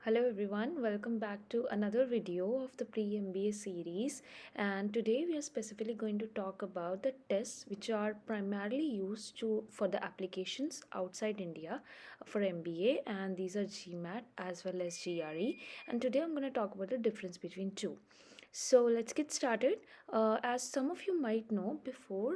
Hello everyone, welcome back to another video of the pre-MBA series, and today we are specifically going to talk about the tests which are primarily used for the applications outside India for MBA, and these are GMAT as well as GRE, and today I'm going to talk about the difference between two. So let's get started. As some of you might know, before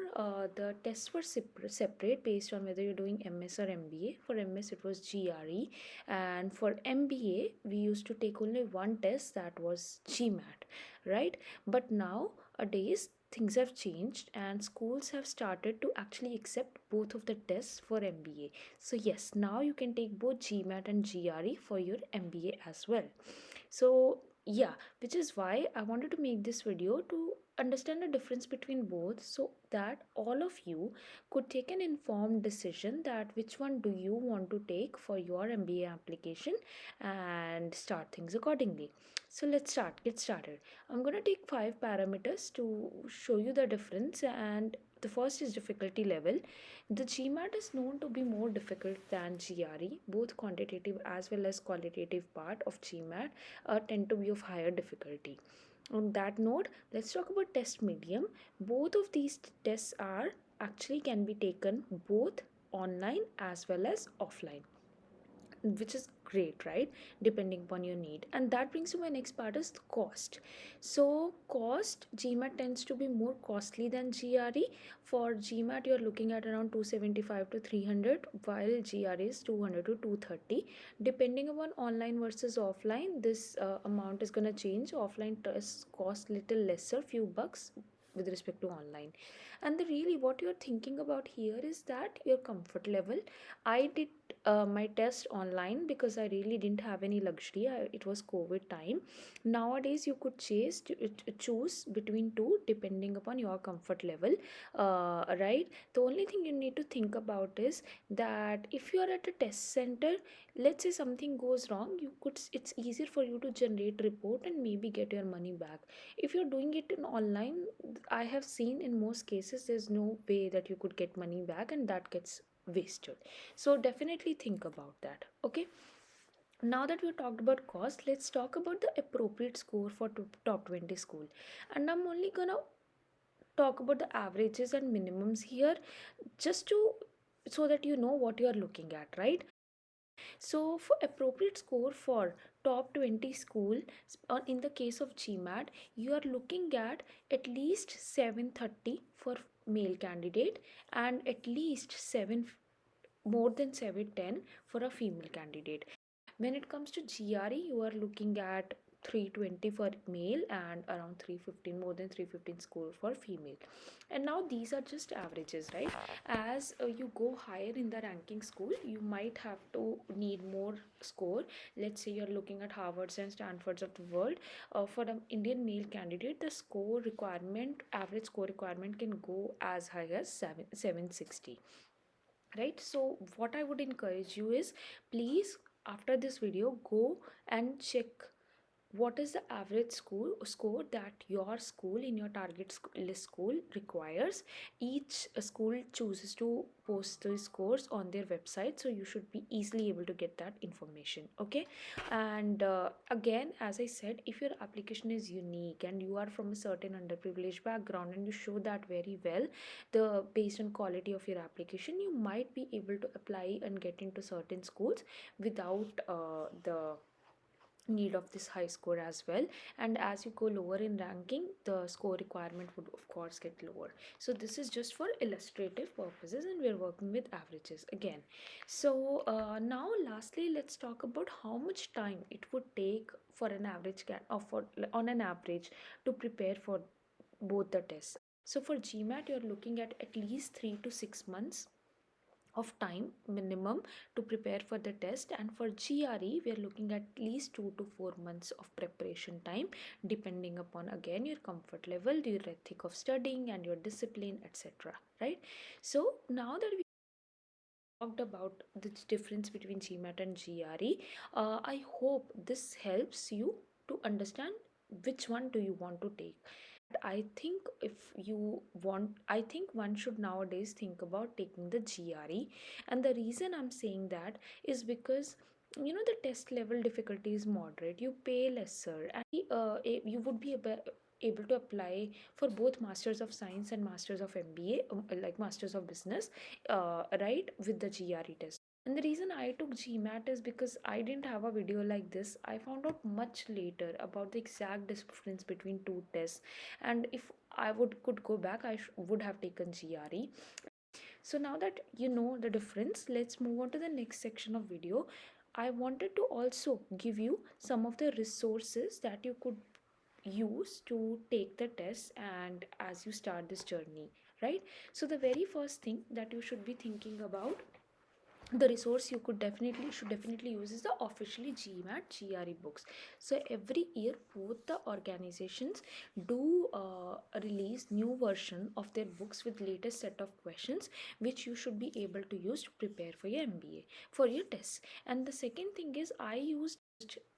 the tests were separate based on whether you're doing MS or MBA. For MS, it was GRE, and for MBA, we used to take only one test, that was GMAT, right? But nowadays, things have changed and schools have started to actually accept both of the tests for MBA. So, yes, now you can take both GMAT and GRE for your MBA as well. So, yeah, which is why I wanted to make this video to understand the difference between both so that all of you could take an informed decision that which one do you want to take for your MBA application and start things accordingly. So let's get started. I'm going to take 5 parameters to show you the difference, and the first is difficulty level. The GMAT is known to be more difficult than GRE. Both quantitative as well as qualitative part of GMAT tend to be of higher difficulty. On that note, let's talk about test medium. Both of these tests are actually can be taken both online as well as offline, which is great, right? Depending upon your need. And that brings to my next part is the cost. So cost, GMAT tends to be more costly than GRE. For GMAT you're looking at around 275 to 300, while GRE is 200 to 230. Depending upon online versus offline, this amount is going to change. Offline tests cost little lesser, few bucks with respect to online. And really what you're thinking about here is that your comfort level. I did my test online because I really didn't have any luxury. It was COVID time. Nowadays you could choose between two depending upon your comfort level, right? The only thing you need to think about is that if you are at a test center, let's say something goes wrong, it's easier for you to generate report and maybe get your money back. If you're doing it in online, I have seen in most cases there's no way that you could get money back, and that gets wasted. So definitely think about that. Okay, now that we talked about cost, let's talk about the appropriate score for top 20 school. And I'm only gonna talk about the averages and minimums here, just to so that you know what you are looking at, right? So for appropriate score for top 20 school, or in the case of GMAT, you are looking at least 730 for male candidate, and at least 7 more than 710 for a female candidate. When it comes to GRE, you are looking at 320 for male and around 315, more than 315 score for female. And now these are just averages, right? As you go higher in the ranking school, you might have to need more score. Let's say you're looking at Harvards and Stanfords of the world. For the Indian male candidate, the score requirement, average score requirement, can go as high as 760, right? So what I would encourage you is, please, after this video, go and check what is the average score that your school in your target list school requires. Each school chooses to post the scores on their website, so you should be easily able to get that information. Okay, and again, as I said, if your application is unique and you are from a certain underprivileged background and you show that very well, the based on quality of your application, you might be able to apply and get into certain schools without the need of this high score as well. And as you go lower in ranking, the score requirement would of course get lower. So this is just for illustrative purposes, and we're working with averages again. So now lastly, let's talk about how much time it would take for an average on an average to prepare for both the tests. So for GMAT, you're looking at least 3 to 6 months of time minimum to prepare for the test, and for GRE we are looking at least 2 to 4 months of preparation time, depending upon again your comfort level, your ethic of studying, and your discipline, etc., right? So now that we talked about the difference between GMAT and GRE, I hope this helps you to understand which one do you want to take. I think if you want, I think one should nowadays think about taking the GRE. And the reason I'm saying that is because the test level difficulty is moderate, you pay lesser, and you would be able to apply for both masters of science and masters of MBA, like masters of business, right, with the GRE test. And the reason I took GMAT is because I didn't have a video like this. I found out much later about the exact difference between two tests, and if I would could go back, would have taken GRE. So now that you know the difference, let's move on to the next section of video. I wanted to also give you some of the resources that you could use to take the test and as you start this journey, right? So the very first thing that you should be thinking about, the resource you could definitely should definitely use is the officially GMAT GRE books. So every year both the organizations do release new version of their books with latest set of questions which you should be able to use to prepare for your MBA, for your tests. And the second thing is I used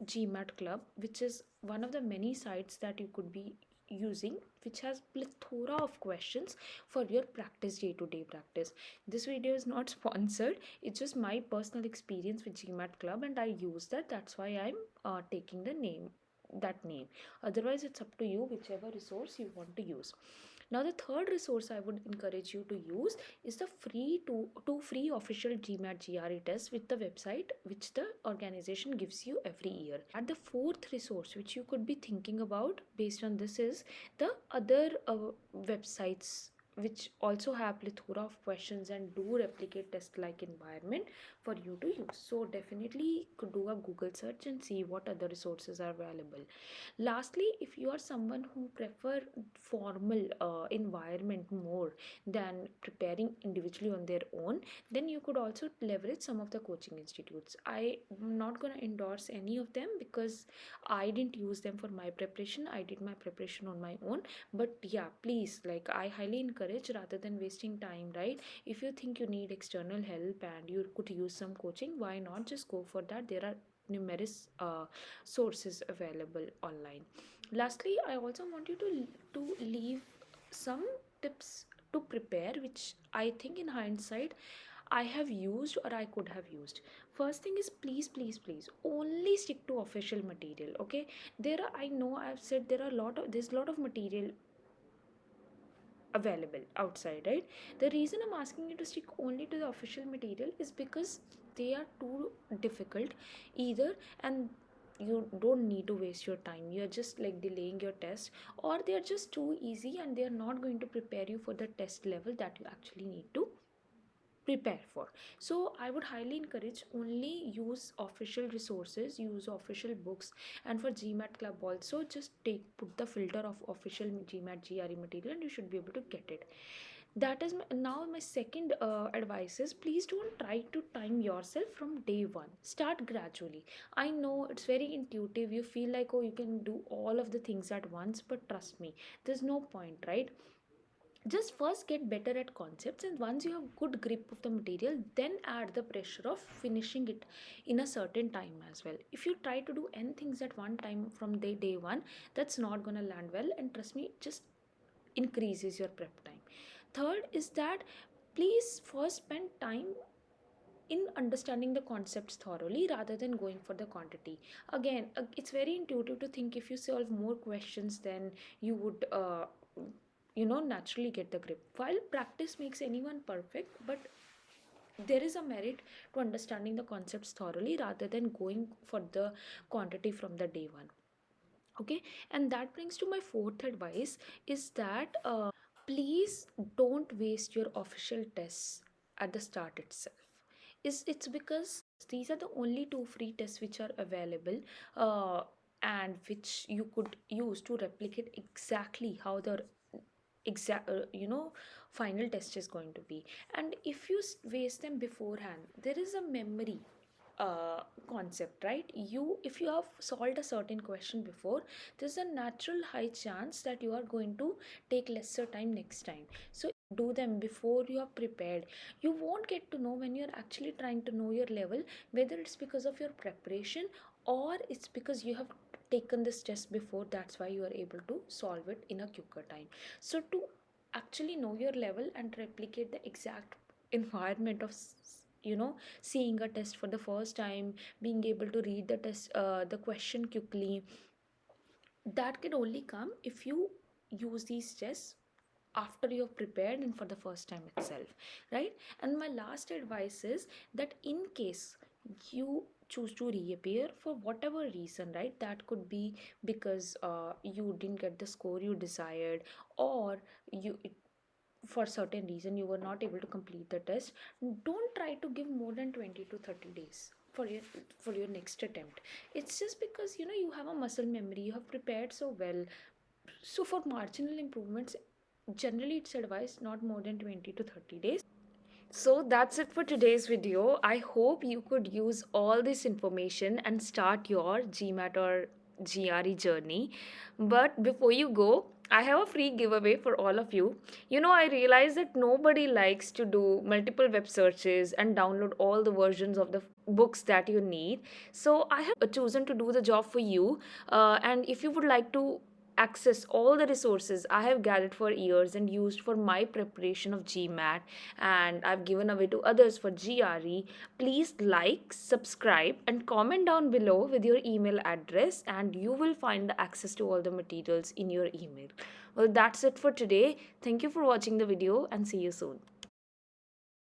GMAT Club, which is one of the many sites that you could be using, which has plethora of questions for your practice, day-to-day practice. This video is not sponsored, it's just my personal experience with GMAT Club, and I use that. That's why I'm taking the name, that name. Otherwise, it's up to you, whichever resource you want to use. Now, the third resource I would encourage you to use is the two free official GMAT GRE tests with the website which the organization gives you every year. And the fourth resource which you could be thinking about based on this is the other websites which also have plethora of questions and do replicate test like environment for you to use. So definitely could do a Google search and see what other resources are available. Lastly, if you are someone who prefer formal environment more than preparing individually on their own, then you could also leverage some of the coaching institutes. I am not going to endorse any of them because I didn't use them for my preparation. I did my preparation on my own. But yeah, please, like, I highly encourage, rather than wasting time, right? If you think you need external help and you could use some coaching, why not just go for that? There are numerous sources available online. Lastly, I also want you to leave some tips to prepare, which I think in hindsight I have used or I could have used. First thing is, please only stick to official material. Okay, there are, I know I've said there are there's a lot of material available outside, right? The reason I'm asking you to stick only to the official material is because they are too difficult either, and you don't need to waste your time. You're just like delaying your test, or they're just too easy and they're not going to prepare you for the test level that you actually need to prepare for. So I would highly encourage only use official resources, use official books. And for GMAT Club also, just put the filter of official GMAT GRE material and you should be able to get it. That is now my second advice is, please don't try to time yourself from day one. Start gradually. I know it's very intuitive, you feel like, oh, you can do all of the things at once, but trust me, there's no point, right? Just first get better at concepts, and once you have good grip of the material, then add the pressure of finishing it in a certain time as well. If you try to do n things at one time from day one, that's not going to land well, and trust me, it just increases your prep time. Third is that please first spend time in understanding the concepts thoroughly rather than going for the quantity. Again, it's very intuitive to think if you solve more questions, then you would naturally get the grip. While practice makes anyone perfect, but there is a merit to understanding the concepts thoroughly rather than going for the quantity from the day one. Okay, and that brings to my fourth advice is that please don't waste your official tests at the start itself. Is It's because these are the only two free tests which are available, and which you could use to replicate exactly how the exact final test is going to be. And if you waste them beforehand, there is a memory concept, right? If you have solved a certain question before, there's a natural high chance that you are going to take lesser time next time. So do them before you are prepared. You won't get to know when you're actually trying to know your level, whether it's because of your preparation or it's because you have taken this test before. That's why you are able to solve it in a quicker time. So to actually know your level and replicate the exact environment of seeing a test for the first time, being able to read the test, the question quickly. That can only come if you use these tests after you've prepared and for the first time itself, right? And my last advice is that in case you choose to reappear for whatever reason, right, that could be because you didn't get the score you desired, or for certain reason you were not able to complete the test. Don't try to give more than 20 to 30 days for your next attempt. It's just because you have a muscle memory, you have prepared so well. So for marginal improvements, generally it's advised not more than 20 to 30 days. So that's it for today's video. I hope you could use all this information and start your GMAT or GRE journey. But before you go, I have a free giveaway for all of you. I realize that nobody likes to do multiple web searches and download all the versions of the books that you need. So I have chosen to do the job for you. And if you would like to access all the resources I have gathered for years and used for my preparation of GMAT, and I've given away to others for GRE, please like, subscribe, and comment down below with your email address, and you will find the access to all the materials in your email. Well, that's it for today. Thank you for watching the video, and see you soon.